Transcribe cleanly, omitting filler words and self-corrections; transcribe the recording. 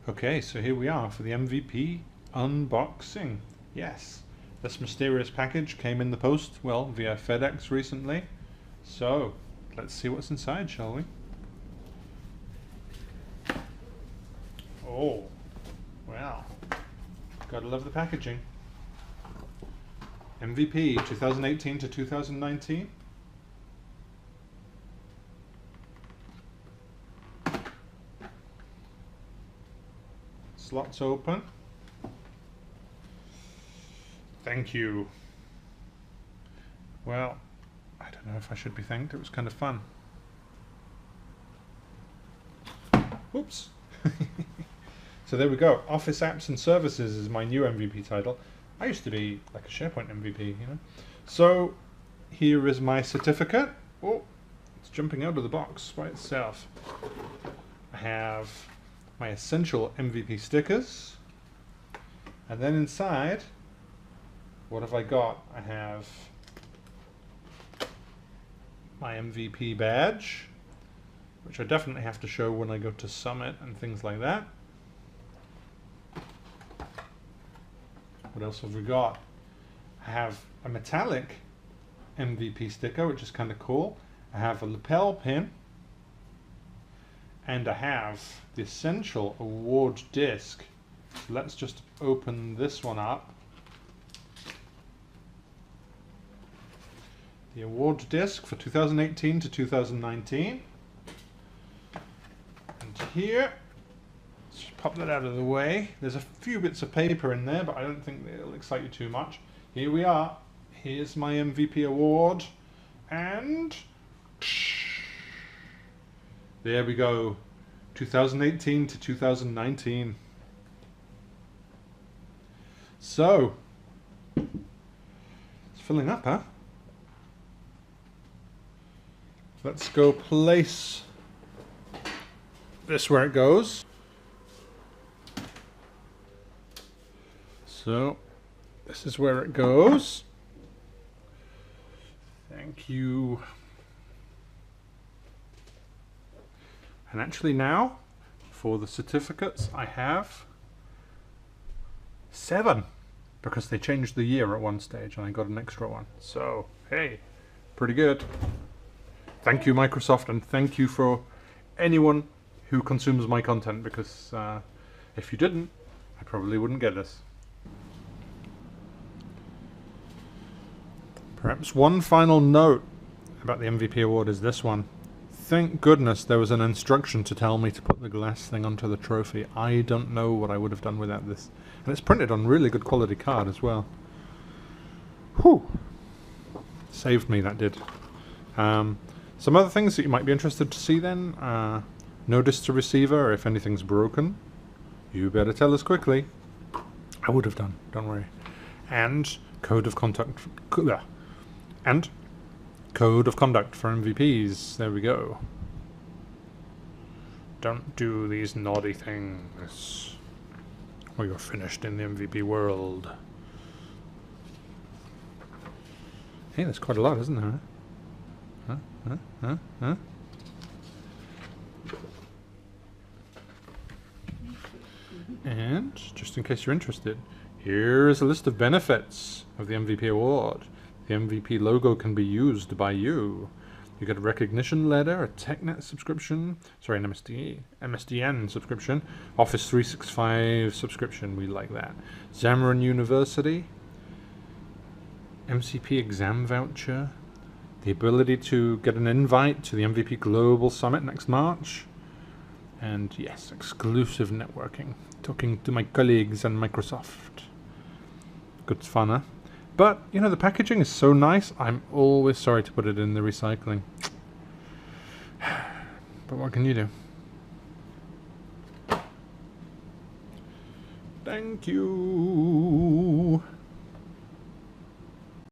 Okay, so here we are for the MVP unboxing. Yes, this mysterious package came in the post, well, via FedEx recently. So, let's see what's inside, shall we? Oh, wow. Gotta love the packaging. MVP 2018 to 2019. Slots open. Thank you. Well, I don't know if I should be thanked. It was kind of fun. Oops. So there we go. Office Apps and Services is my new MVP title. I used to be like a SharePoint MVP, you know. So here is my certificate. Oh, it's jumping out of the box by itself. I have my essential MVP stickers. And then inside, what have I got? I have my MVP badge, which I definitely have to show when I go to Summit and things like that. What else have we got? I have a metallic MVP sticker, which is kind of cool. I have a lapel pin. And I have the essential award disc. Let's just open this one up. The award disc for 2018 to 2019. And here, let's just pop that out of the way. There's a few bits of paper in there, but I don't think it'll excite you too much. Here we are. Here's my MVP award. And there we go. 2018 to 2019. So, it's filling up, huh? Let's go place this where it goes. So, this is where it goes. Thank you. And actually now, for the certificates, I have 7. Because they changed the year at one stage and I got an extra one. So, hey, pretty good. Thank you, Microsoft, and thank you for anyone who consumes my content, because if you didn't, I probably wouldn't get this. Perhaps one final note about the MVP award is this one. Thank goodness there was an instruction to tell me to put the glass thing onto the trophy. I don't know what I would have done without this. And it's printed on really good quality card as well. Whew. Saved me, that did. Some other things that you might be interested to see then. Notice to receiver if anything's broken. You better tell us quickly. I would have done, don't worry. And code of conduct. And code of conduct for MVPs. There we go. Don't do these naughty things, or you're finished in the MVP world. Hey, there's quite a lot, isn't there? Huh? And, just in case you're interested, here's a list of benefits of the MVP award. The MVP logo can be used by you. You get a recognition letter, a TechNet subscription, sorry, an MSDN subscription, Office 365 subscription, we like that. Xamarin University, MCP exam voucher, the ability to get an invite to the MVP Global Summit next March, and yes, exclusive networking, talking to my colleagues and Microsoft. Good fun, huh? But, you know, the packaging is so nice, I'm always sorry to put it in the recycling. But what can you do? Thank you.